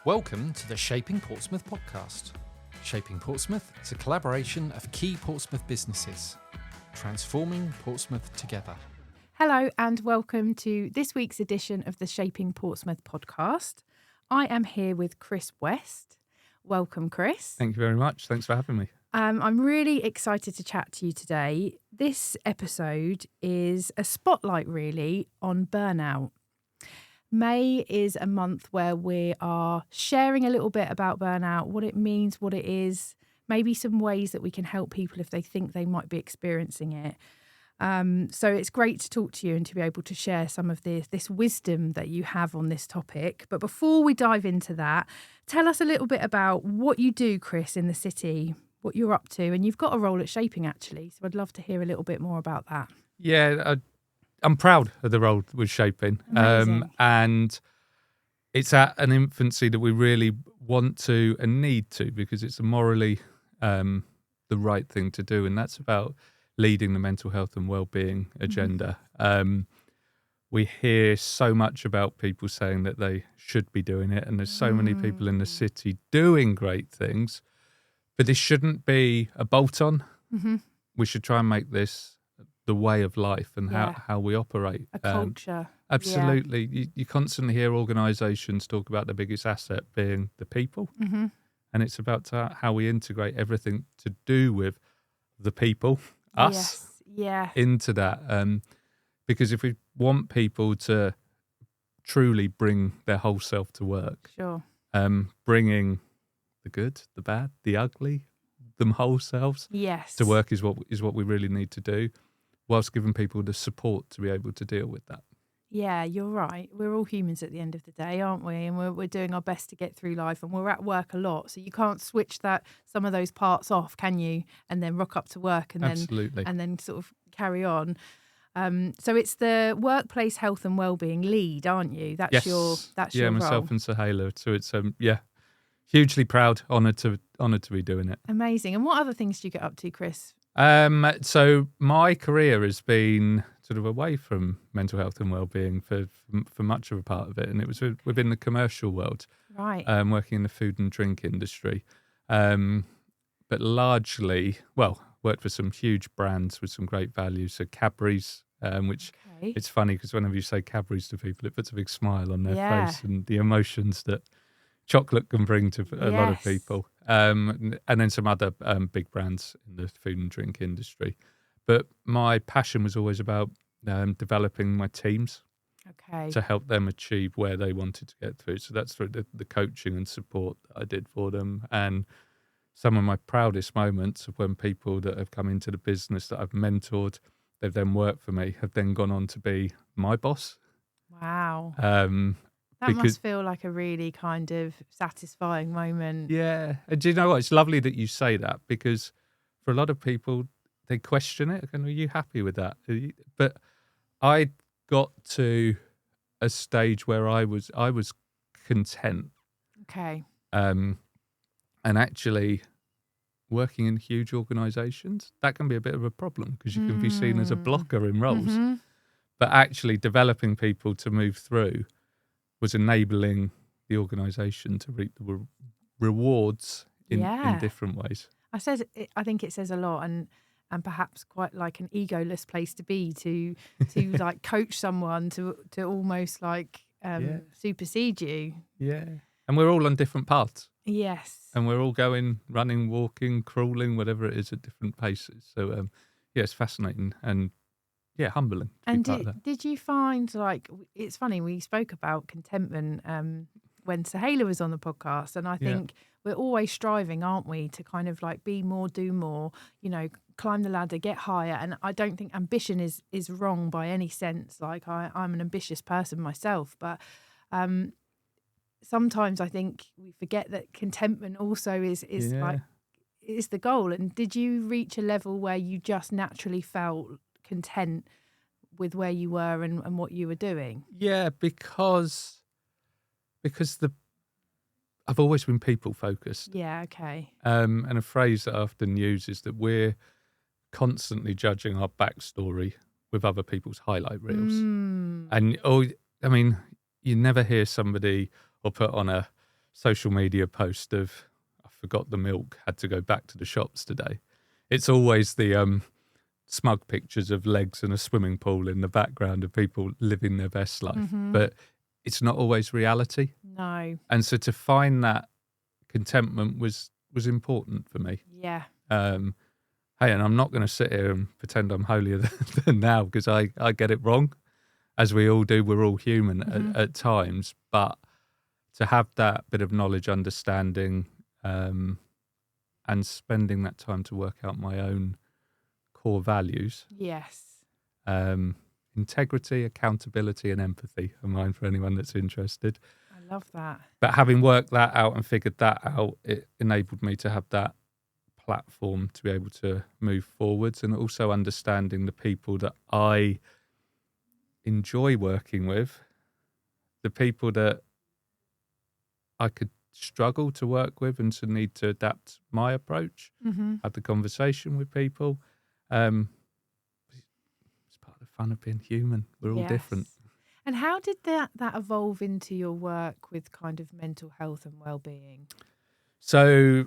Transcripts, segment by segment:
Welcome to the Shaping Portsmouth podcast. Shaping Portsmouth is a collaboration of key Portsmouth businesses, transforming Portsmouth together. Hello and welcome to this week's edition of the Shaping Portsmouth podcast. I am here with Chris West. Welcome, Chris. Thank you very much. Thanks for having me. I'm really excited to chat to you today. This episode is a spotlight really on burnout. May is a month where we are sharing a little bit about burnout, what it means, what it is, maybe some ways that we can help people if they think they might be experiencing it. So it's great to talk to you and to be able to share some of this wisdom that you have on this topic. But before we dive into that, tell us a little bit about what you do, Chris, in the city, what you're up to. And you've got a role at Shaping, actually. So I'd love to hear a little bit more about that. Yeah, I'm proud of the role with Shaping. And it's at an infancy that we really want to and need to, because it's morally the right thing to do. And that's about leading the mental health and wellbeing agenda. We hear so much about people saying that they should be doing it. And there's so many people in the city doing great things. But this shouldn't be a bolt-on. We should try and make this the way of life and how we operate. A culture. Absolutely. Yeah. You constantly hear organisations talk about the biggest asset being the people. And it's about how we integrate everything to do with the people, us, into that. Because if we want people to truly bring their whole self to work, bringing the good, the bad, the ugly, them whole selves to work is what we really need to do, whilst giving people the support to be able to deal with that. Yeah, you're right. We're all humans at the end of the day, aren't we? And we're doing our best to get through life, and we're at work a lot. So you can't switch some of those parts off, can you? And then rock up to work and then sort of carry on. So it's the Workplace Health and Wellbeing lead, aren't you? That's your role. Myself and Sahela. So it's hugely proud, honoured to be doing it. Amazing. And what other things do you get up to, Chris? So my career has been sort of away from mental health and wellbeing for much of a part of it, and it was within the commercial world, right? Working in the food and drink industry, but largely, worked for some huge brands with some great values. So Cadbury's, which it's funny because whenever you say Cadbury's to people, it puts a big smile on their face and the emotions that chocolate can bring to a lot of people. And then some other big brands in the food and drink industry. But my passion was always about developing my teams to help them achieve where they wanted to get through. So that's through the coaching and support that I did for them. And some of my proudest moments of when people that have come into the business that I've mentored, they've then worked for me, have then gone on to be my boss. Wow. That must feel like a really kind of satisfying moment. Yeah. And do you know what? It's lovely that you say that, because for a lot of people, they question it. Are you happy with that? But I got to a stage where I was content. Okay. And actually working in huge organisations, that can be a bit of a problem because you can be seen as a blocker in roles. But actually developing people to move through was enabling the organisation to reap the rewards in different ways. I think it says a lot, and perhaps quite like an egoless place to be to like coach someone to almost like supersede you. Yeah, and we're all on different paths. Yes, and we're all going, running, walking, crawling, whatever it is, at different paces. So it's fascinating and humbling. And did you find, like, it's funny, we spoke about contentment when Sahela was on the podcast, and I think we're always striving, aren't we, to kind of like be more, do more, climb the ladder, get higher. And I don't think ambition is wrong by any sense. Like I'm an ambitious person myself, but sometimes I think we forget that contentment also is the goal. And did you reach a level where you just naturally felt content with where you were and what you were doing? Yeah, because I've always been people focused. Yeah, okay. And a phrase that I often use is that we're constantly judging our backstory with other people's highlight reels. And you never hear somebody or put on a social media post of, I forgot the milk, had to go back to the shops today. It's always the smug pictures of legs and a swimming pool in the background of people living their best life. But it's not always reality. No. And so to find that contentment was important for me. Yeah. Hey, and I'm not going to sit here and pretend I'm holier than thou, because I get it wrong, as we all do. We're all human at times. But to have that bit of knowledge, understanding, and spending that time to work out my own core values. Yes. Integrity, accountability, and empathy are mine for anyone that's interested. I love that. But having worked that out and figured that out, it enabled me to have that platform to be able to move forwards, and also understanding the people that I enjoy working with, the people that I could struggle to work with and to need to adapt my approach, have the conversation with people. It's part of the fun of being human. We're all different. And how did that evolve into your work with kind of mental health and well-being? So,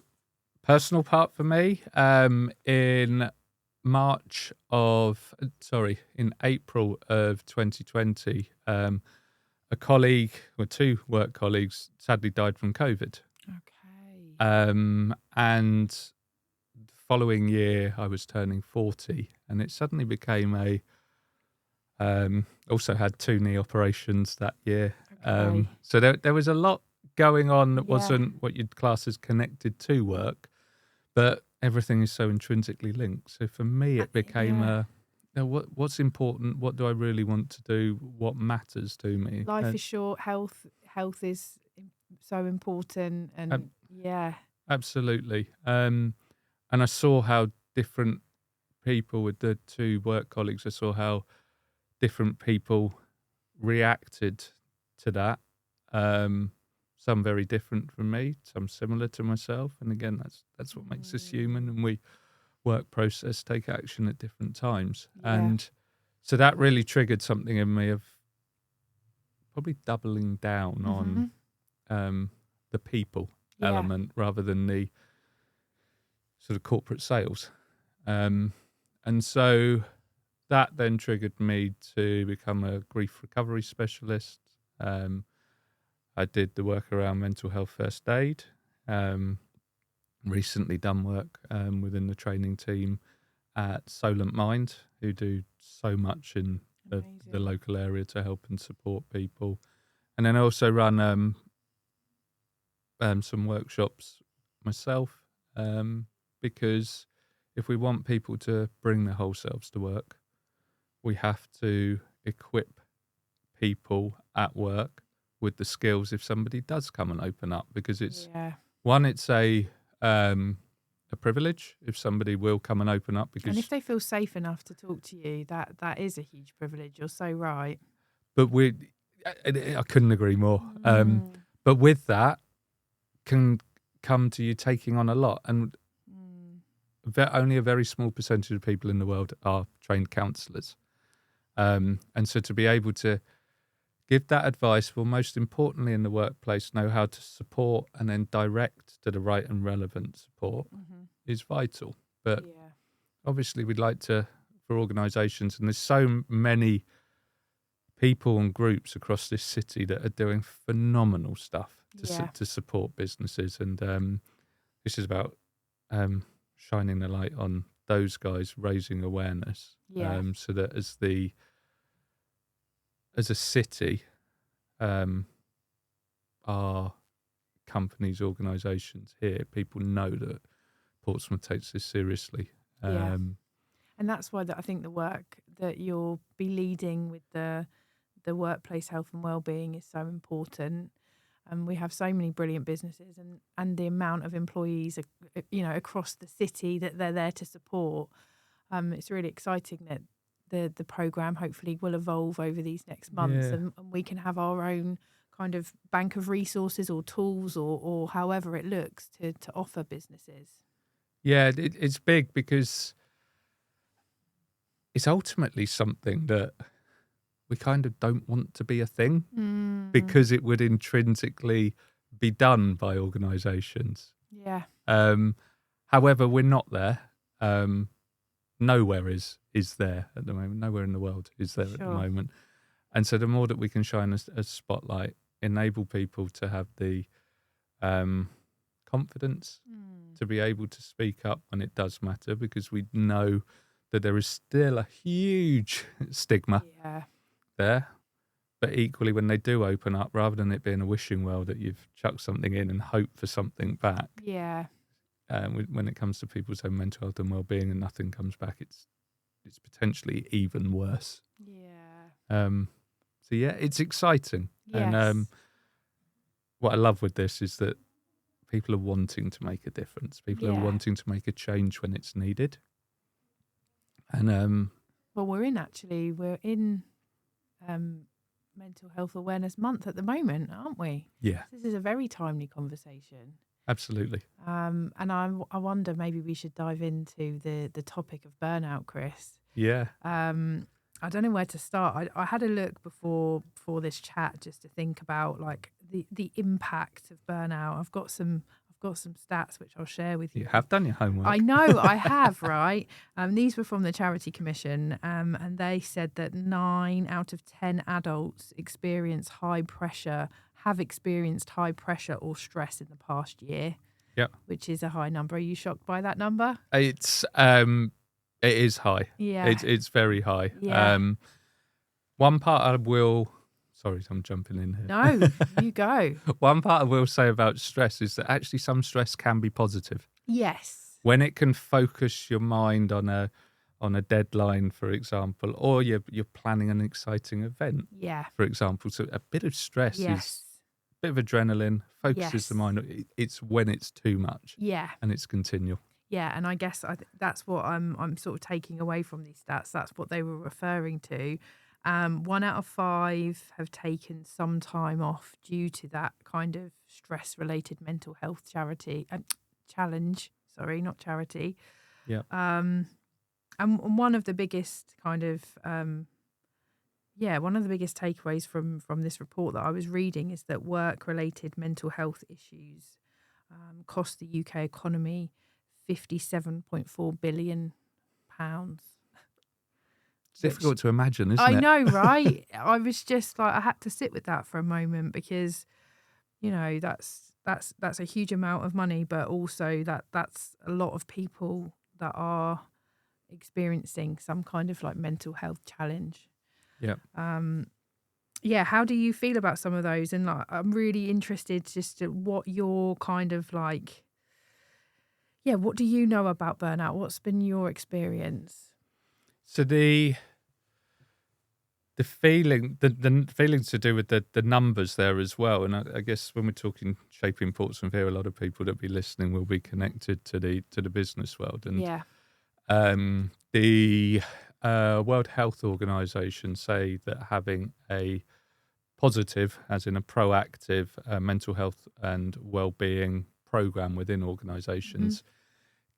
personal part for me, in April of 2020, a colleague, or two work colleagues, sadly died from COVID. Okay. And the following year, I was turning 40, and it suddenly became also had 2 knee operations that year. Okay. So there was a lot going on that wasn't what you'd class as connected to work, but everything is so intrinsically linked. So for me, it became what's important? What do I really want to do? What matters to me? Life is short. Health is so important, and absolutely. And I saw how different people, with the 2 work colleagues, I saw how different people reacted to that. Some very different from me, some similar to myself. And again, that's what makes us human, and we work, process, take action at different times. And so that really triggered something in me of probably doubling down on the people element rather than the sort of corporate sales. And so that then triggered me to become a grief recovery specialist. I did the work around mental health first aid. Recently done work within the training team at Solent Mind, who do so much in the local area to help and support people. And then I also run some workshops myself, because if we want people to bring their whole selves to work, we have to equip people at work with the skills if somebody does come and open up, because it's it's a privilege if somebody will come and open up, because, and if they feel safe enough to talk to you, that is a huge privilege. You're so right. But I couldn't agree more. But with that can come to you taking on a lot, and only a very small percentage of people in the world are trained counsellors. And so to be able to give that advice, well, most importantly in the workplace, know how to support and then direct to the right and relevant support is vital. But obviously we'd like to, for organisations, and there's so many people and groups across this city that are doing phenomenal stuff to support businesses. And this is about shining the light on those guys, raising awareness, so that as a city, our companies, organisations here, people know that Portsmouth takes this seriously. And that's why I think the work that you'll be leading with the Workplace Health and Wellbeing is so important. And we have so many brilliant businesses, and the amount of employees, across the city that they're there to support. It's really exciting that the programme hopefully will evolve over these next months, and we can have our own kind of bank of resources or tools or however it looks to offer businesses. Yeah, it's big because it's ultimately something that we kind of don't want to be a thing, because it would intrinsically be done by organisations. Yeah. However, we're not there. Nowhere is there at the moment. Nowhere in the world is there at the moment. And so the more that we can shine a spotlight, enable people to have the confidence to be able to speak up when it does matter, because we know that there is still a huge stigma there. But equally, when they do open up, rather than it being a wishing well that you've chucked something in and hope for something back, when it comes to people's own mental health and well-being and nothing comes back, it's potentially even worse. So yeah, it's exciting. And what I love with this is that people are wanting to make a difference. People are wanting to make a change when it's needed. And well, we're in Mental Health Awareness Month at the moment, aren't we? Yeah. This is a very timely conversation. Absolutely. And I wonder, maybe we should dive into the topic of burnout, Chris. Yeah. I don't know where to start. I had a look before this chat just to think about like the impact of burnout. I've got some stats which I'll share with you. You have done your homework. I know, I have, right? These were from the Charity Commission, and they said that 9 out of 10 adults have experienced high pressure or stress in the past year. Yeah, which is a high number. Are you shocked by that number? It is high. Yeah, it's very high. Yeah. One part I will. Sorry, I'm jumping in here. No, you go. One part I will say about stress is that actually some stress can be positive. Yes. When it can focus your mind on a deadline, for example, or you're planning an exciting event. Yeah. For example, so a bit of stress is a bit of adrenaline, focuses the mind. It's when it's too much. Yeah. And it's continual. Yeah, and I guess that's what I'm sort of taking away from these stats. That's what they were referring to. 1 out of 5 have taken some time off due to that kind of stress-related mental health challenge. Sorry, not charity. Yeah. And one of the biggest kind of one of the biggest takeaways from this report that I was reading is that work-related mental health issues cost the UK economy £57.4 billion. It's difficult to imagine, isn't it? I know, right? I was just like, I had to sit with that for a moment because, you know, that's a huge amount of money, but also that's a lot of people that are experiencing some kind of like mental health challenge. Yeah. How do you feel about some of those? And like, I'm really interested just to what your kind of like, what do you know about burnout? What's been your experience? So the feelings to do with the numbers there as well, and I guess when we're talking Shaping Portsmouth here, a lot of people that be listening will be connected to the business world, and the World Health Organization say that having a positive, as in a proactive mental health and well-being program within organizations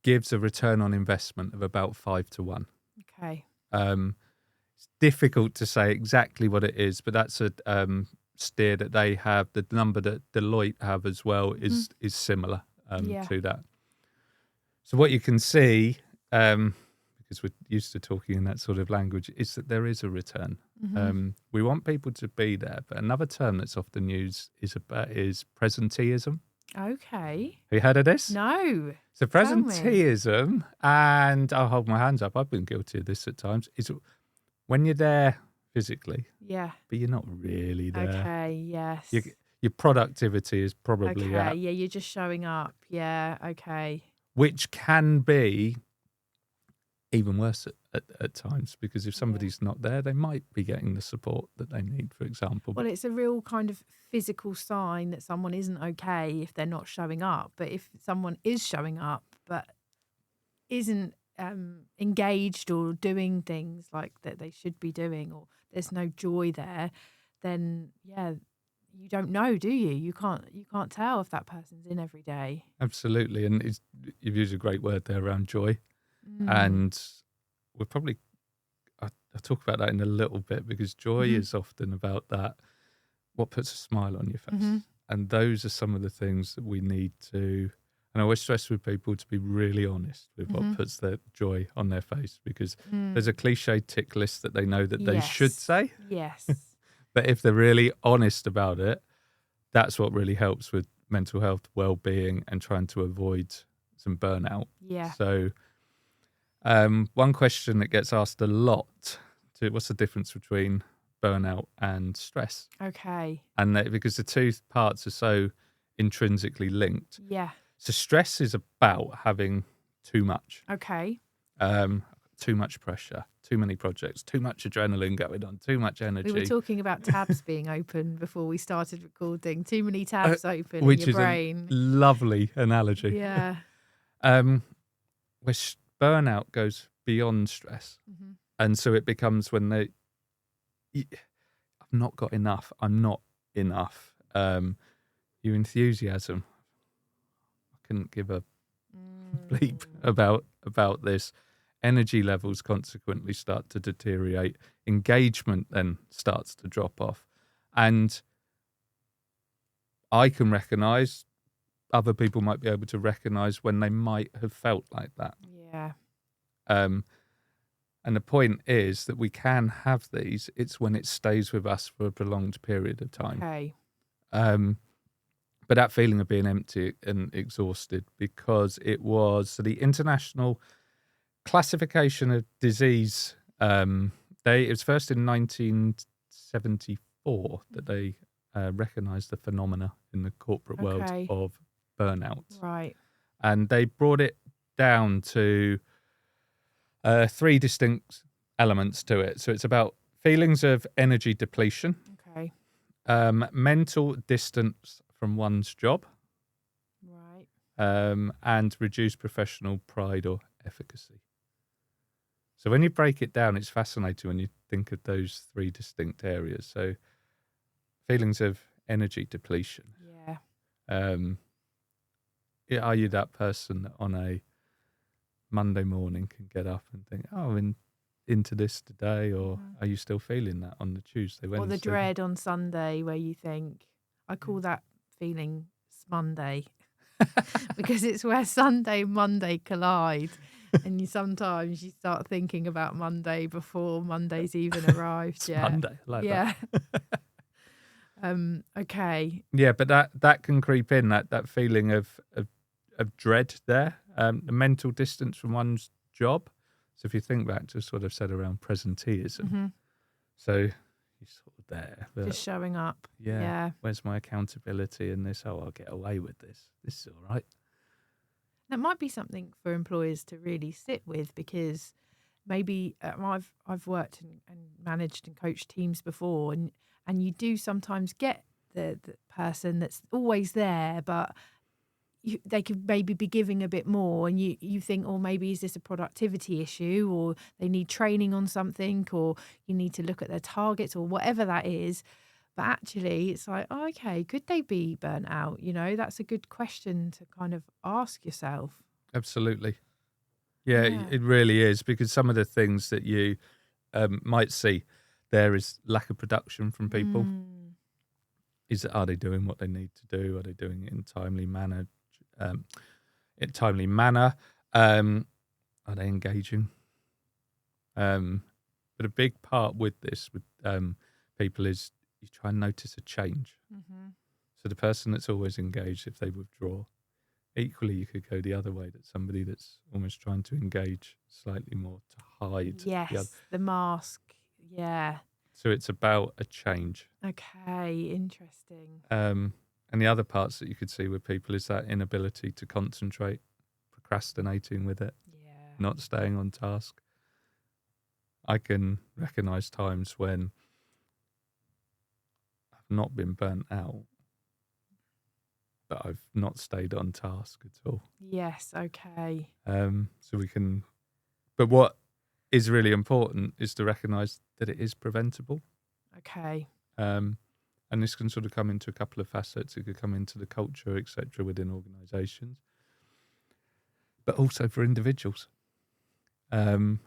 gives a return on investment of about 5 to 1. Okay. It's difficult to say exactly what it is, but that's a steer that they have. The number that Deloitte have as well is similar to that. So what you can see, because we're used to talking in that sort of language, is that there is a return. We want people to be there, but another term that's often used is presenteeism. Okay. Have you heard of this? No. So presenteeism, and I'll hold my hands up, I've been guilty of this at times, is when you're there physically, but you're not really there. Okay, yes. Your productivity is probably up. Yeah, you're just showing up. Yeah, okay. Which can be even worse at times, because if somebody's not there, they might be getting the support that they need, for example. Well, it's a real kind of physical sign that someone isn't okay if they're not showing up. But if someone is showing up but isn't engaged or doing things like that they should be doing, or there's no joy there, then you don't know, do you? You can't tell if that person's in every day. Absolutely, and you've used a great word there around joy. And we're probably, I'll talk about that in a little bit, because joy is often about that, what puts a smile on your face. And those are some of the things that we need to, and I always stress with people to be really honest with what puts their joy on their face, because there's a cliche tick list that they know that they should say. Yes. But if they're really honest about it, that's what really helps with mental health, well-being, and trying to avoid some burnout. Yeah. So one question that gets asked a lot, what's the difference between burnout and stress? Okay. And because the two parts are so intrinsically linked. Yeah. So stress is about having too much. Okay. Too much pressure, too many projects, too much adrenaline going on, too much energy. We were talking about tabs being open before we started recording. Too many tabs open which in your is brain. a lovely analogy. Yeah. Where burnout goes beyond stress. And so it becomes when I've not got enough. I'm not enough. Your enthusiasm. I couldn't give a bleep about this. Energy levels consequently start to deteriorate. Engagement then starts to drop off. And I can recognise, other people might be able to recognise when they might have felt like that. Yeah. And the point is that we can have these. It's when it stays with us for a prolonged period of time. Okay. But that feeling of being empty and exhausted, because it was the International Classification of Disease. It was first in 1974 that they recognised the phenomena in the corporate world of burnout. Right. And they brought it down to 3 distinct elements to it. So it's about feelings of energy depletion, mental distance from one's job, right, and reduced professional pride or efficacy. So when you break it down, it's fascinating when you think of those 3 distinct areas. So feelings of energy depletion. Yeah. Are you that person that on a Monday morning can get up and think, oh, I'm into this today, or are you still feeling that on the Tuesday, Wednesday? Or the dread on Sunday where you think, I call that feeling Monday because it's where Sunday and Monday collide. And sometimes you start thinking about Monday before Monday's even arrived. Yeah. Monday, like that. Okay. Yeah, but that can creep in, that feeling of dread there, the mental distance from one's job. So if you think back to sort of said around presenteeism, so you're sort of there, but just showing up. Yeah. Where's my accountability in this? Oh, I'll get away with this. This is all right. That might be something for employers to really sit with, because maybe I've worked and managed and coached teams before, and you do sometimes get the person that's always there, but they could maybe be giving a bit more, and you think, oh, maybe is this a productivity issue, or they need training on something, or you need to look at their targets, or whatever that is. But actually, it's like, oh, okay, could they be burnt out? That's a good question to kind of ask yourself. Absolutely. Yeah, it really is, because some of the things that you might see there is lack of production from people. Are they doing what they need to do? Are they doing it in timely manner? Are they engaging? But a big part with this, with people, is you try and notice a change. So the person that's always engaged, if they withdraw, equally you could go the other way, that somebody that's almost trying to engage slightly more to hide. Yes, the mask. Yeah. So it's about a change. Okay, interesting. And the other parts that you could see with people is that inability to concentrate, procrastinating with it, not staying on task. I can recognise times when I've not been burnt out, but I've not stayed on task at all. Yes, okay. So we can, but what is really important is to recognise that it is preventable. Okay. And this can sort of come into a couple of facets. It could come into the culture, etc., within organisations, but also for individuals. And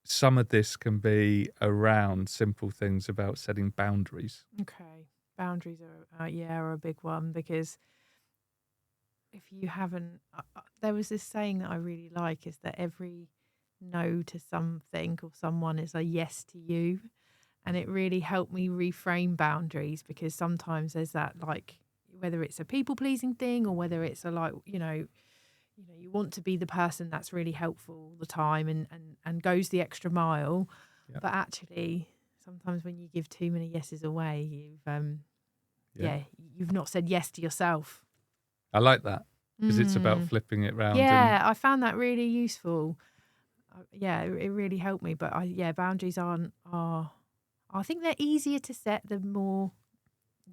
some of this can be around simple things about setting boundaries. Okay. Boundaries are a big one, because if you haven't, there was this saying that I really like, is that every no to something or someone is a yes to you. And it really helped me reframe boundaries, because sometimes there's that, like, whether it's a people pleasing thing or whether it's a, like, you want to be the person that's really helpful all the time and goes the extra mile. Yep. But actually, sometimes when you give too many yeses away, you've not said yes to yourself. I like that, because it's about flipping it round. Yeah, I found that really useful. It really helped me. But boundaries are I think they're easier to set the more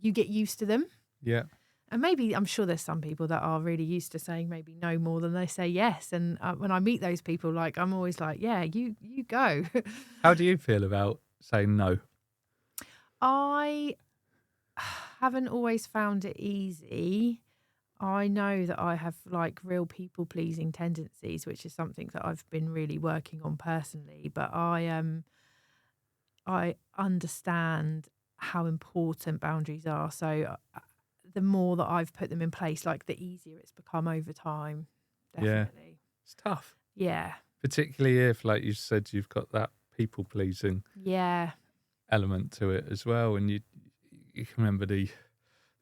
you get used to them. Yeah. And maybe, I'm sure there's some people that are really used to saying maybe no more than they say yes. And when I meet those people, like, I'm always like, yeah, you go. How do you feel about saying no? I haven't always found it easy. I know that I have, like, real people pleasing tendencies, which is something that I've been really working on personally. But I understand how important boundaries are. So the more that I've put them in place, like, the easier it's become over time. Definitely. Yeah. It's tough. Yeah. Particularly if, like you said, you've got that people pleasing element to it as well. And you can remember the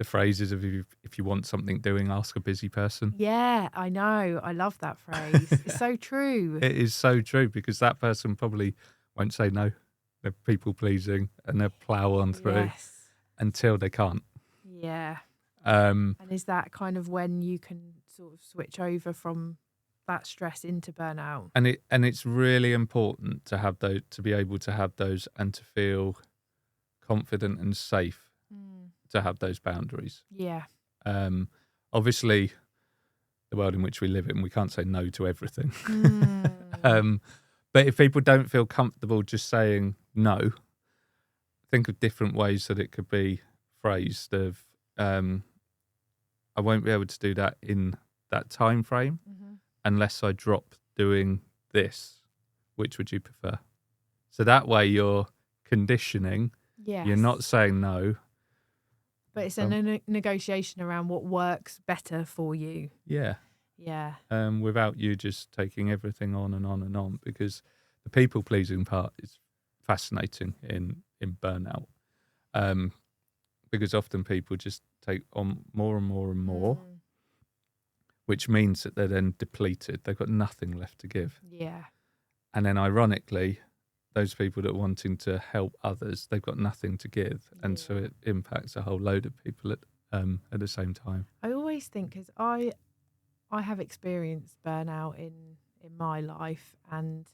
phrases of, if you want something doing, ask a busy person. Yeah, I know. I love that phrase. It's so true. It is so true, because that person probably won't say no. They're people pleasing and they'll plow on through until they can't. Yeah. And is that kind of when you can sort of switch over from that stress into burnout? And it's really important to have those, to be able to have those, and to feel confident and safe to have those boundaries. Yeah. Obviously, the world in which we live in, we can't say no to everything. But if people don't feel comfortable just saying no, think of different ways that it could be phrased. Of I won't be able to do that in that time frame unless I drop doing this. Which would you prefer? So that way you're conditioning. Yes. You're not saying no. But it's a negotiation around what works better for you. Yeah. Yeah. Without you just taking everything on and on and on, because the people pleasing part is fascinating in burnout. Because often people just take on more and more and more, which means that they're then depleted. They've got nothing left to give. Yeah. And then ironically, those people that are wanting to help others, they've got nothing to give. And so it impacts a whole load of people at the same time. I always think, because I have experienced burnout in my life, and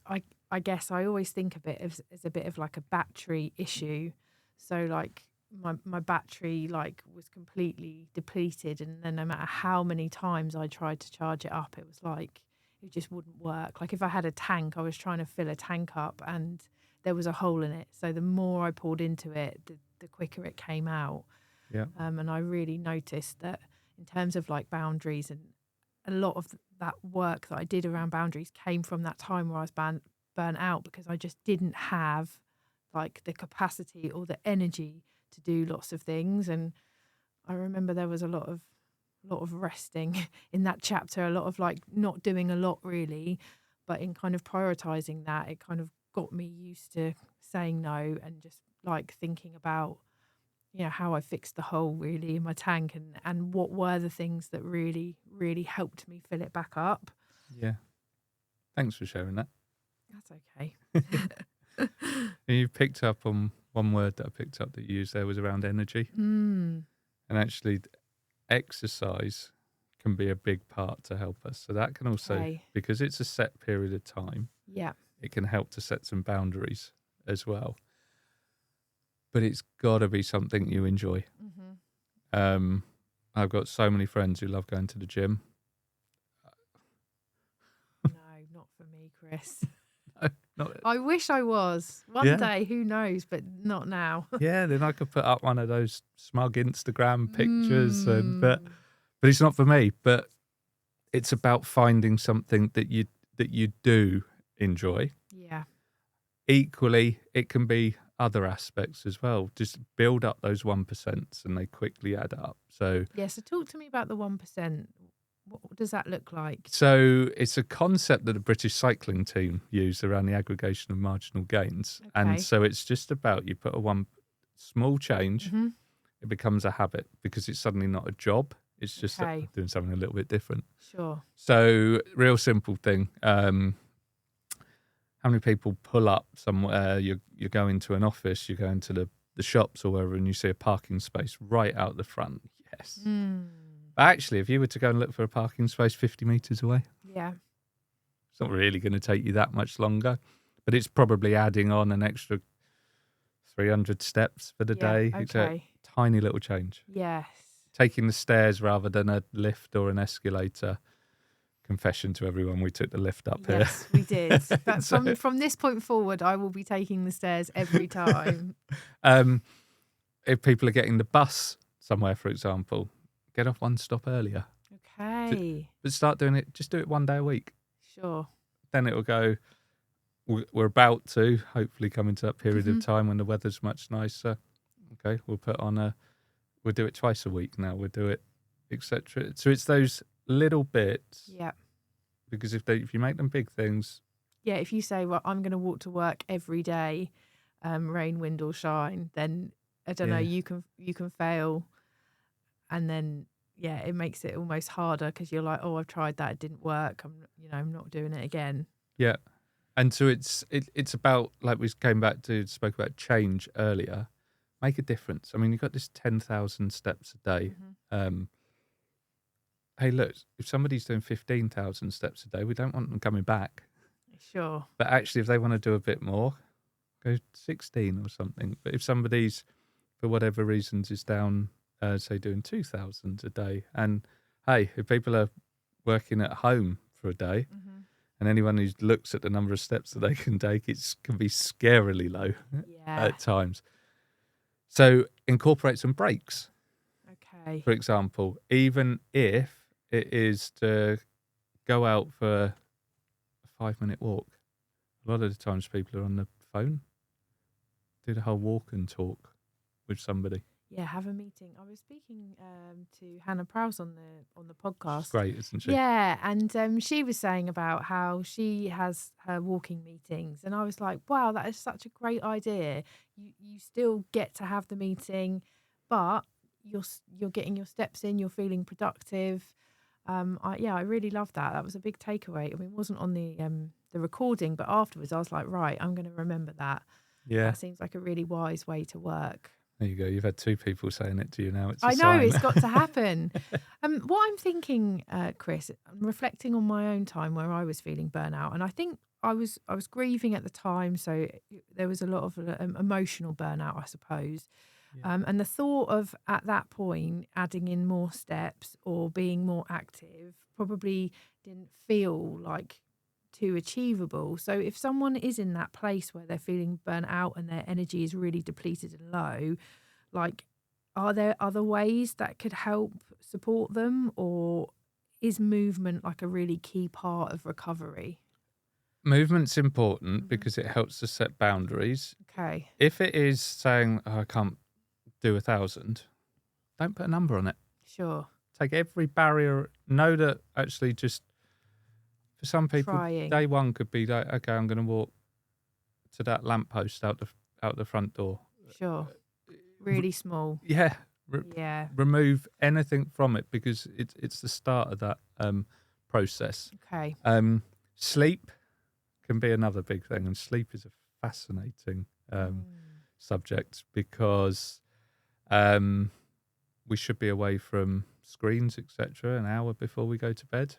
I guess I always think of it as a bit of like a battery issue. So, like, my battery, like, was completely depleted, and then no matter how many times I tried to charge it up, it was like it just wouldn't work. Like, if I had a tank, I was trying to fill a tank up and there was a hole in it. So the more I poured into it, the quicker it came out. Yeah. And I really noticed that in terms of, like, boundaries, and a lot of that work that I did around boundaries came from that time where I was burnt out, because I just didn't have, like, the capacity or the energy to do lots of things. And I remember there was a lot of resting in that chapter, a lot of, like, not doing a lot really, but in kind of prioritizing that, it kind of got me used to saying no, and just, like, thinking about, you know, how I fixed the hole really in my tank, and what were the things that really, really helped me fill it back up. Yeah. Thanks for sharing that. That's okay. And you picked up on one word that I picked up that you used there was around energy. And actually, exercise can be a big part to help us. So that can also, because it's a set period of time, it can help to set some boundaries as well. But it's got to be something you enjoy. I've got so many friends who love going to the gym. No, not for me, Chris. I wish I was. One day, who knows, but not now. Yeah, then I could put up one of those smug Instagram pictures, but it's not for me. But it's about finding something that you do enjoy. Yeah. Equally, it can be other aspects as well. Just build up those 1% and they quickly add up. So talk to me about the 1%. What does that look like? So it's a concept that the British cycling team use around the aggregation of marginal gains. Okay. And so it's just about you put a one small change, it becomes a habit because it's suddenly not a job. It's just doing something a little bit different. Sure. So real simple thing. How many people pull up somewhere, you go into an office, you go into the shops or wherever, and you see a parking space right out the front? Yes. But actually, if you were to go and look for a parking space 50 metres away, it's not really going to take you that much longer, but it's probably adding on an extra 300 steps for the day. Okay. It's a tiny little change. Yes. Taking the stairs rather than a lift or an escalator. Confession to everyone, we took the lift up here. Yes, we did. But from this point forward, I will be taking the stairs every time. If people are getting the bus somewhere, for example, get off one stop earlier. Okay. But start doing it, just do it one day a week. Sure. Then it will go, we're about to hopefully come into that period of time when the weather's much nicer. Okay, we'll do it twice a week now, we'll do it, etc. So it's those little bits. Yeah. Because if you make them big things. Yeah, if you say, well, I'm going to walk to work every day, rain, wind or shine, then I don't know, you can fail. And then, it makes it almost harder because you're like, oh, I've tried that, it didn't work. I'm not doing it again. Yeah. And so it's about, like we spoke about change earlier, make a difference. I mean, you've got this 10,000 steps a day. Hey, look, if somebody's doing 15,000 steps a day, we don't want them coming back. Sure. But actually, if they want to do a bit more, go 16 or something. But if somebody's, for whatever reasons, is down, say, doing 2,000 a day, and hey, if people are working at home for a day, and anyone who looks at the number of steps that they can take, it can be scarily low at times. So incorporate some breaks. Okay. For example, even if it is to go out for a 5-minute walk, a lot of the times people are on the phone. Do the whole walk and talk with somebody. Yeah, have a meeting. I was speaking to Hannah Prowse on the podcast. She's great, isn't she? Yeah, and she was saying about how she has her walking meetings, and I was like, wow, that is such a great idea. You still get to have the meeting, but you're getting your steps in. You're feeling productive. I really love that. That was a big takeaway. I mean, it wasn't on the recording, but afterwards I was like, right, I'm going to remember that. Yeah, that seems like a really wise way to work. There you go. You've had 2 people saying it to you now. I know, it's got to happen. What I'm thinking, Chris, I'm reflecting on my own time where I was feeling burnout, and I think I was grieving at the time, so there was a lot of emotional burnout, I suppose. Yeah. And the thought of, at that point, adding in more steps or being more active probably didn't feel like too achievable. So if someone is in that place where they're feeling burnt out and their energy is really depleted and low, like, are there other ways that could help support them, or is movement like a really key part of recovery? Movement's important because it helps to set boundaries. Okay. If it is saying, oh, I can't do 1,000, don't put a number on it. Sure. Take every barrier. Know that actually, just for some people, day one could be like, okay, I'm going to walk to that lamppost out the front door. Sure. Really small. Yeah. Remove anything from it because it's the start of that process. Okay. Sleep can be another big thing, and sleep is a fascinating subject because we should be away from screens, etc., an hour before we go to bed.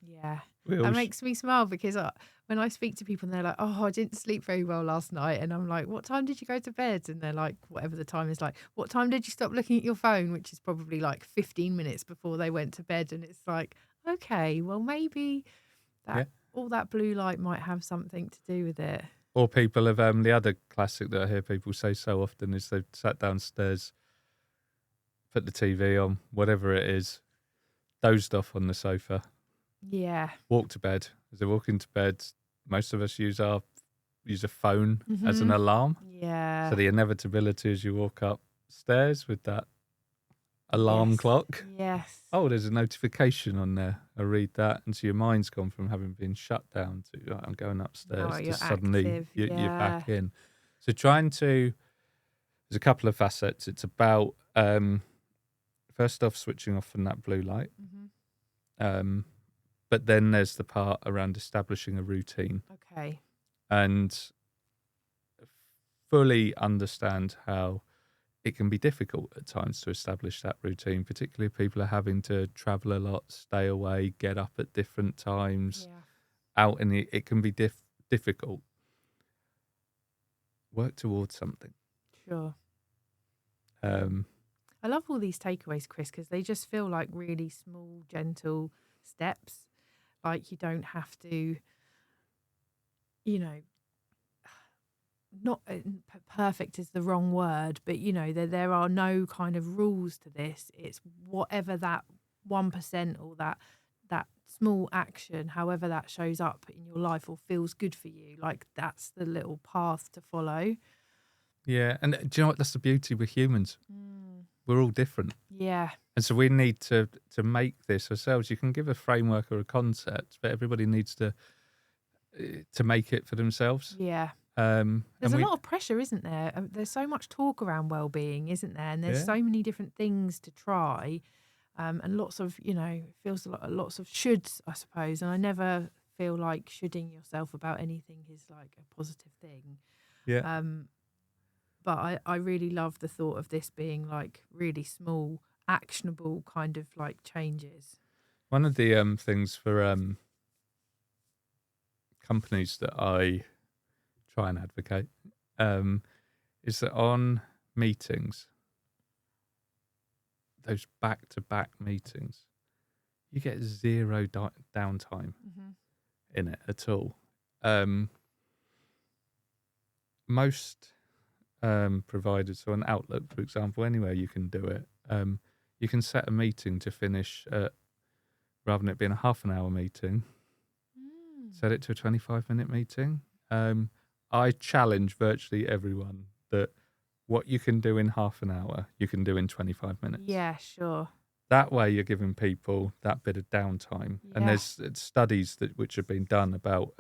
Yeah, that makes me smile because when I speak to people and they're like, oh, I didn't sleep very well last night, and I'm like, what time did you go to bed? And they're like, whatever the time is, like, what time did you stop looking at your phone? Which is probably like 15 minutes before they went to bed. And it's like, okay, well, maybe all that blue light might have something to do with it. Or people have, the other classic that I hear people say so often is they've sat downstairs, put the TV on, whatever it is, dozed off on the sofa. Yeah. Walk to bed. As they're walking to bed, most of us use our use a phone as an alarm. Yeah. So the inevitability as you walk upstairs with that alarm clock. Yes. Oh, there's a notification on there. I read that, and so your mind's gone from having been shut down to I'm going upstairs to suddenly you're back in. So there's a couple of facets. It's about first off switching off from that blue light, but then there's the part around establishing a routine. Okay. And fully understand how it can be difficult at times to establish that routine, particularly if people are having to travel a lot, stay away, get up at different times, out in it can be difficult. Work towards something. Sure. I love all these takeaways, Chris, because they just feel like really small, gentle steps. Like you don't have to, you know, not perfect is the wrong word, but you know, there are no kind of rules to this. It's whatever that 1% or that small action, however that shows up in your life or feels good for you, like that's the little path to follow. Yeah, and do you know what? That's the beauty with humans. We're all different. Yeah. And so we need to make this ourselves. You can give a framework or a concept, but everybody needs to make it for themselves. Yeah. There's a lot of pressure, isn't there? There's so much talk around well-being, isn't there? And there's so many different things to try, and lots of, you know, feels lots of shoulds, I suppose. And I never feel like shoulding yourself about anything is like a positive thing. Yeah. But I really love the thought of this being like really small, actionable kind of like changes. One of the things for companies that I try and advocate is that on meetings, those back-to-back meetings, you get zero downtime in it at all. Most providers, so on Outlook, for example, anywhere you can do it, you can set a meeting to finish rather than it being a half an hour meeting, set it to a 25-minute meeting. I challenge virtually everyone that what you can do in half an hour, you can do in 25 minutes. Yeah, sure. That way you're giving people that bit of downtime. Yeah. And there's studies which have been done about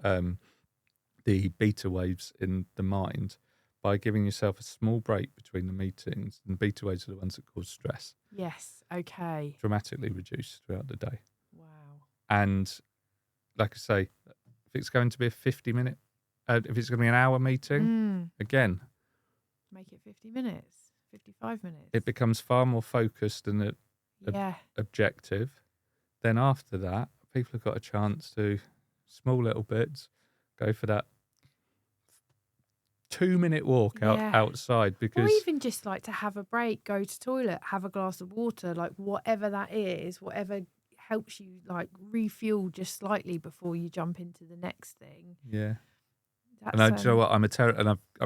the beta waves in the mind by giving yourself a small break between the meetings. And beta waves are the ones that cause stress. Yes, okay. Dramatically reduced throughout the day. Wow. And like I say, if it's going to be a 50-minute, if it's going to be an hour meeting, again, make it 50 minutes, 55 minutes. It becomes far more focused and objective. Then after that, people have got a chance to, small little bits, go for that 2-minute walk outside. Because, or even just like to have a break, go to toilet, have a glass of water, like whatever that is, whatever helps you like refuel just slightly before you jump into the next thing. Yeah. And do you know what? I'm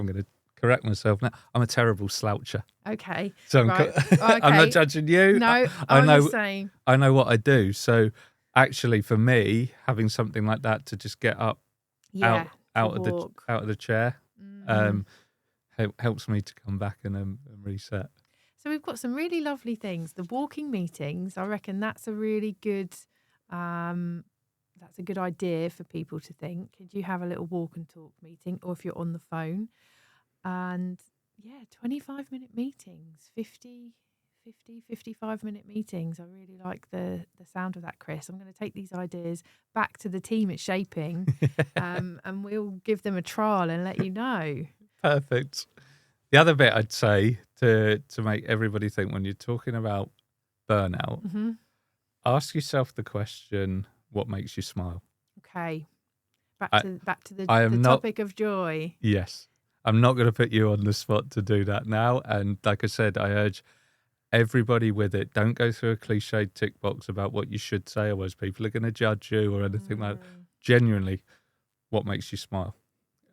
going to correct myself now. I'm a terrible sloucher. Okay. So I'm not judging you. No, I know. The same. I know what I do. So actually, for me, having something like that to just get up, out of the chair, helps me to come back and reset. So we've got some really lovely things. The walking meetings, I reckon that's a really good. That's a good idea for people to think. Could you have a little walk and talk meeting, or if you're on the phone? And 25-minute meetings, 55-minute meetings. I really like the sound of that, Chris. I'm going to take these ideas back to the team at Shaping and we'll give them a trial and let you know. Perfect. The other bit I'd say to make everybody think when you're talking about burnout, ask yourself the question, what makes you smile? Okay. Back to the topic of joy. Yes. I'm not going to put you on the spot to do that now. And like I said, I urge everybody with it, don't go through a cliched tick box about what you should say, otherwise people are going to judge you or anything like that. Genuinely, what makes you smile?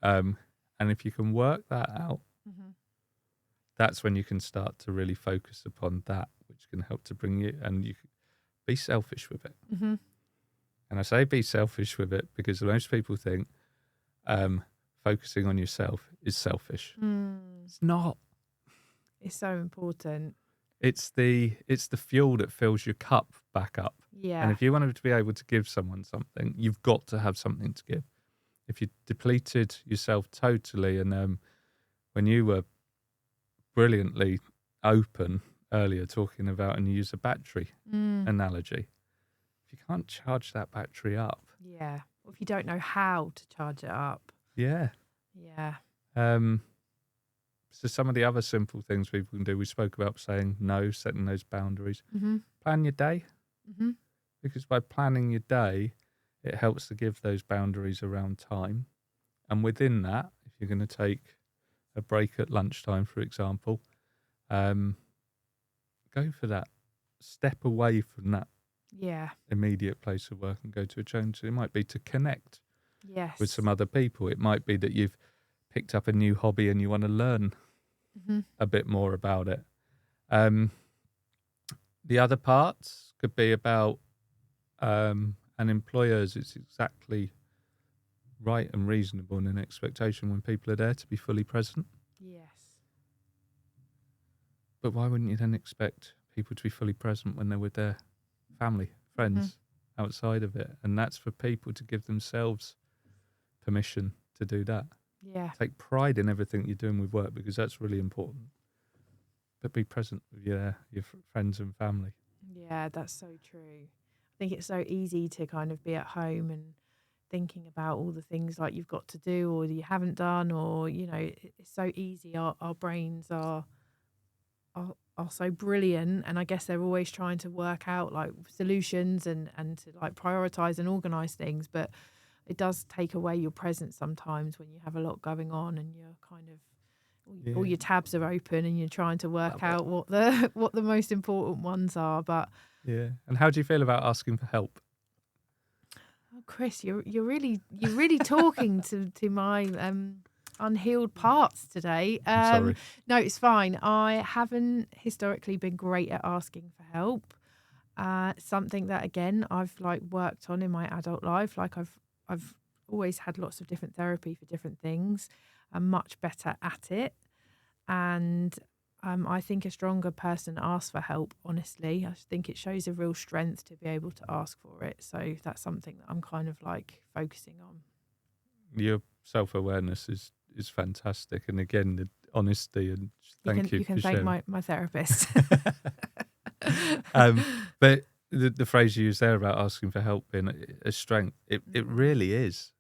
And if you can work that out, that's when you can start to really focus upon that, which can help to bring you, and you can be selfish with it. And I say be selfish with it because most people think focusing on yourself is selfish. It's not. It's so important. It's the fuel that fills your cup back up. Yeah. And if you want to be able to give someone something, you've got to have something to give. If you depleted yourself totally, and when you were brilliantly open earlier talking about, and you use a battery analogy, if you can't charge that battery up. Yeah. Or if you don't know how to charge it up. Yeah. Yeah. So some of the other simple things people can do, we spoke about saying no, setting those boundaries. Plan your day. Because by planning your day, it helps to give those boundaries around time. And within that, if you're going to take a break at lunchtime, for example, go for that. Step away from that immediate place of work and go to a change. So it might be to connect with some other people. It might be that you've picked up a new hobby and you want to learn a bit more about it. The other parts could be about and employers, it's exactly right and reasonable and an expectation when people are there to be fully present. Yes. But why wouldn't you then expect people to be fully present when they're with their family, friends, outside of it? And that's for people to give themselves permission to do that. Yeah. Take pride in everything you're doing with work, because that's really important. But be present with your friends and family. Yeah, that's so true. I think it's so easy to kind of be at home and thinking about all the things like you've got to do or you haven't done, or, you know, it's so easy. Our brains are so brilliant, and I guess they're always trying to work out like solutions and to like prioritize and organize things, but it does take away your presence sometimes when you have a lot going on and you're kind of all your tabs are open and you're trying to work out what the most important ones are. But yeah. And how do you feel about asking for help? oh, Chris, you're really talking to my unhealed parts today. I'm sorry. No, it's fine. I haven't historically been great at asking for help. Something that again I've like worked on in my adult life. Like I've always had lots of different therapy for different things. I'm much better at it, and I think a stronger person asks for help. Honestly, I think it shows a real strength to be able to ask for it. So that's something that I'm kind of like focusing on. Your self-awareness is fantastic, and again, the honesty, and thank you. You can for thank sharing. my therapist. But the phrase you used there about asking for help being a strength, it really is.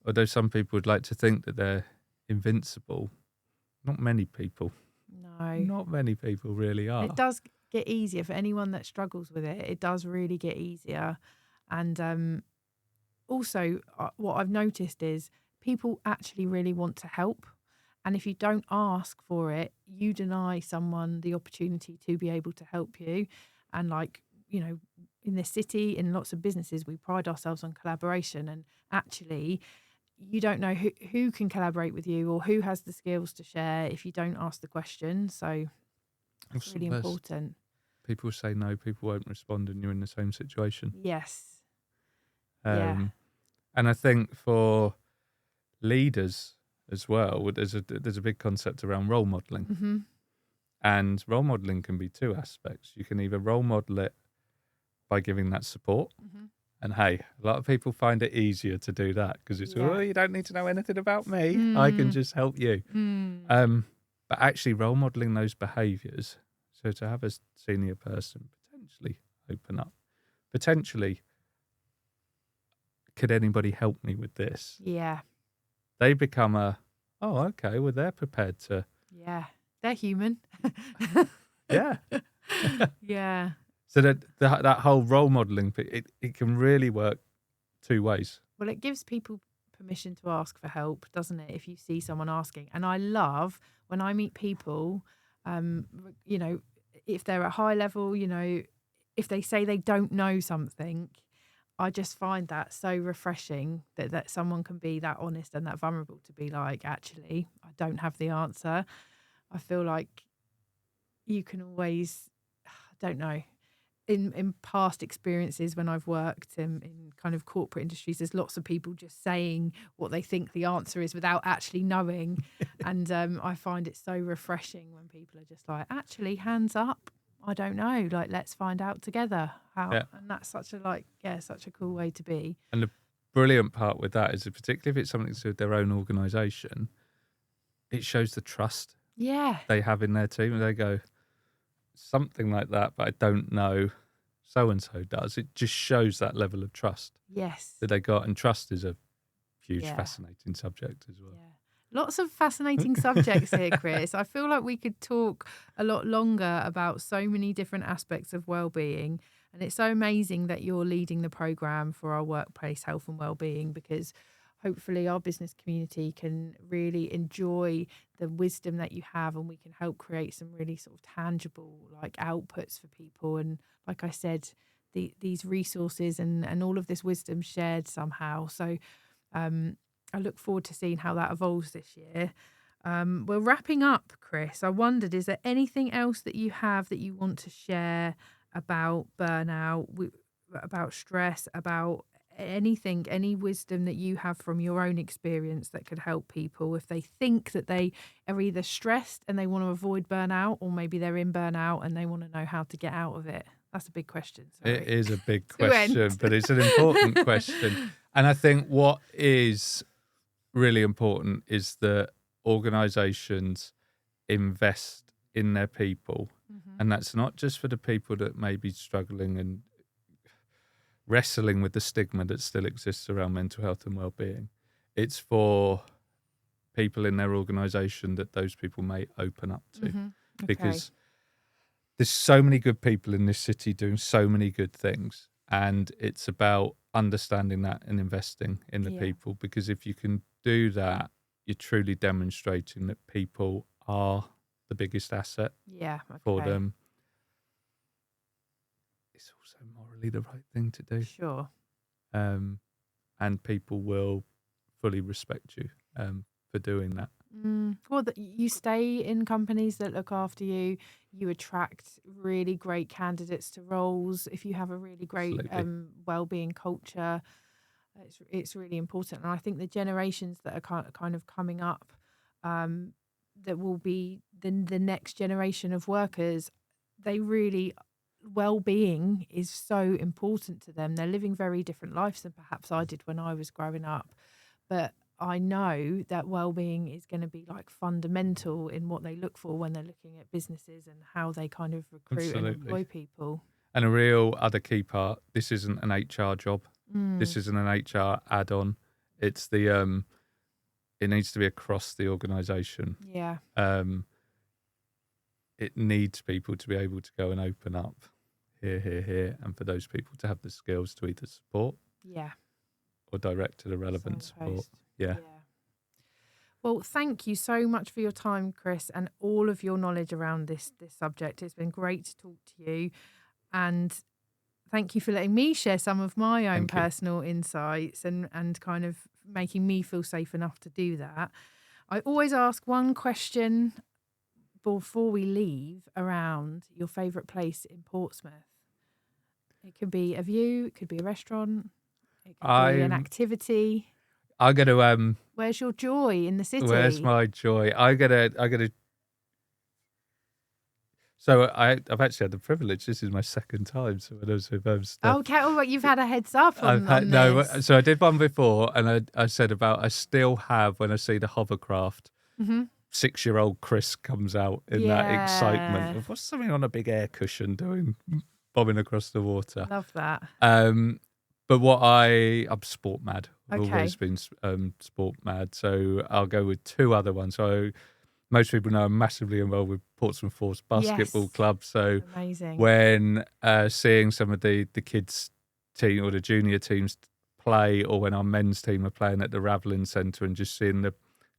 Although some people would like to think that they're invincible, not many people. No, Not many people really are. it does get easier for anyone that struggles with it. It does really get easier, and also what I've noticed is people actually really want to help. And if you don't ask for it, you deny someone the opportunity to be able to help you. And like, you know, in this city, in lots of businesses, we pride ourselves on collaboration. And actually, you don't know who can collaborate with you or who has the skills to share if you don't ask the question. So it's really important. People say no, people won't respond, and you're in the same situation. Yes. And I think for leaders as well, there's a big concept around role modelling. And role modelling can be two aspects. You can either role model it by giving that support. And hey, a lot of people find it easier to do that because it's, oh, you don't need to know anything about me. I can just help you. But actually role modelling those behaviours, so to have a senior person potentially open up, potentially, could anybody help me with this? Yeah. They become oh, okay, well, they're prepared to. Yeah. They're human. Yeah. Yeah. So that whole role modelling, it can really work two ways. Well, it gives people permission to ask for help, doesn't it? If you see someone asking. And I love when I meet people, you know, if they're at high level, you know, if they say they don't know something, I just find that so refreshing that someone can be that honest and that vulnerable to be like, actually, I don't have the answer. I feel like you can always, I don't know. in past experiences when I've worked in kind of corporate industries, there's lots of people just saying what they think the answer is without actually knowing. And I find it so refreshing when people are just like, actually, hands up, I don't know, like, let's find out together how. Yeah. And that's such a cool way to be. And the brilliant part with that is that particularly if it's something to do with their own organisation, it shows the trust they have in their team. And they go, something like that, but I don't know so-and-so does. It just shows that level of trust that they got. And trust is a huge, fascinating subject as well. Yeah. Lots of fascinating subjects here, Chris. I feel like we could talk a lot longer about so many different aspects of wellbeing. And it's so amazing that you're leading the programme for our Workplace Health and Wellbeing, because hopefully our business community can really enjoy the wisdom that you have, and we can help create some really sort of tangible like outputs for people. And like I said, these resources and all of this wisdom shared somehow. So I look forward to seeing how that evolves this year. We're wrapping up, Chris. I wondered, is there anything else that you have that you want to share about burnout, about stress, about anything, any wisdom that you have from your own experience that could help people if they think that they are either stressed and they want to avoid burnout, or maybe they're in burnout and they want to know how to get out of it? That's a big question. Sorry. It is a big question, but it's an important question. And I think what is really important is that organisations invest in their people. Mm-hmm. And that's not just for the people that may be struggling and wrestling with the stigma that still exists around mental health and well-being. It's for people in their organisation that those people may open up to. Mm-hmm. Okay. Because there's so many good people in this city doing so many good things, and it's about understanding that and investing in the people, because if you can do that, you're truly demonstrating that people are the biggest asset for them. It's also morally the right thing to do. Sure. And people will fully respect you for doing that. Well, you stay in companies that look after you. You attract really great candidates to roles. If you have a really great well-being culture, it's really important. And I think the generations that are kind of coming up, that will be the next generation of workers, they really, well-being is so important to them. They're living very different lives than perhaps I did when I was growing up. But I know that well-being is going to be like fundamental in what they look for when they're looking at businesses and how they kind of recruit and employ people. And a real other key part, this isn't an HR job. This isn't an HR add-on. It's the it needs to be across the organisation. Yeah. It needs people to be able to go and open up here, and for those people to have the skills to either support or direct to the relevant support. Yeah. Well, thank you so much for your time, Chris, and all of your knowledge around this subject. It's been great to talk to you, and thank you for letting me share some of my own personal insights and kind of making me feel safe enough to do that. I always ask one question before we leave around your favourite place in Portsmouth. It could be a view, it could be a restaurant, it could be an activity. I'm gonna where's your joy in the city? Where's my joy? I gotta. So I've actually had the privilege. This is my second time. So when I was with stuff. Okay, oh, you've had a heads up on this. No, so I did one before, and I said I still have, when I see the hovercraft, 6-year-old Chris comes out in that excitement of what's something on a big air cushion doing, bobbing across the water. Love that. But I'm sport mad. I've always been sport mad. So I'll go with two other ones. So most people know I'm massively involved with Portsmouth Force Basketball Club. So amazing. When seeing some of the kids' team or the junior teams play, or when our men's team are playing at the Ravelin Centre, and just seeing the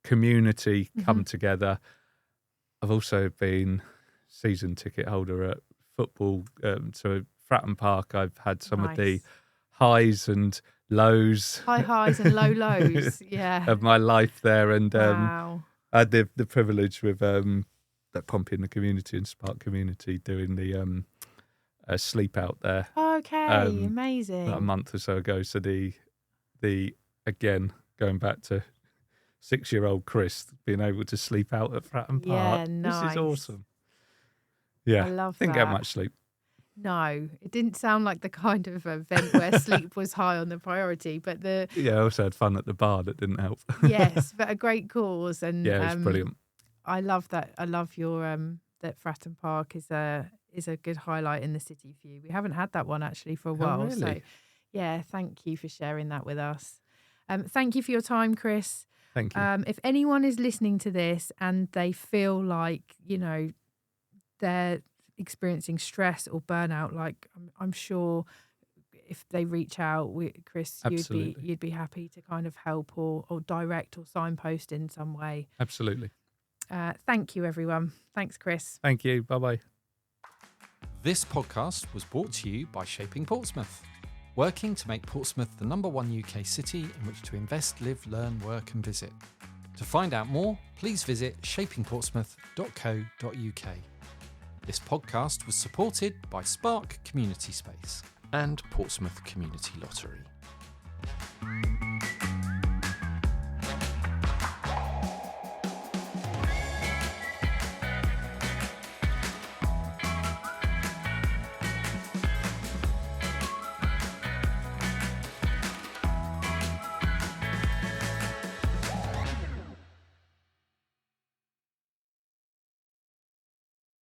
community come together. I've also been season ticket holder at football. So Fratton Park, I've had some of the highs and lows. High highs and low lows, of my life there. And wow. I had the privilege with that Pompey in the Community and Spark Community doing the sleep out there. Okay, about amazing. a month or so ago. So the again, going back to 6-year-old Chris being able to sleep out at Fratton Park. Nice. This is awesome. Yeah, I love didn't that. get much sleep. No, it didn't sound like the kind of event where sleep was high on the priority, but I also had fun at the bar. That didn't help. yes, but a great cause. And yeah, it was brilliant. I love that. I love your that Fratton Park is a good highlight in the city for you. We haven't had that one actually for a while. Oh, really? So yeah, thank you for sharing that with us. Thank you for your time, Chris. Thank you. If anyone is listening to this and they feel like, they're experiencing stress or burnout, like I'm sure if they reach out, Chris, you'd be happy to kind of help or direct or signpost in some way. Absolutely. Thank you, everyone. Thanks, Chris. Thank you. Bye-bye. This podcast was brought to you by Shaping Portsmouth, working to make Portsmouth the #1 UK city in which to invest, live, learn, work and visit. To find out more, please visit shapingportsmouth.co.uk. This podcast was supported by Spark Community Space and Portsmouth Community Lottery.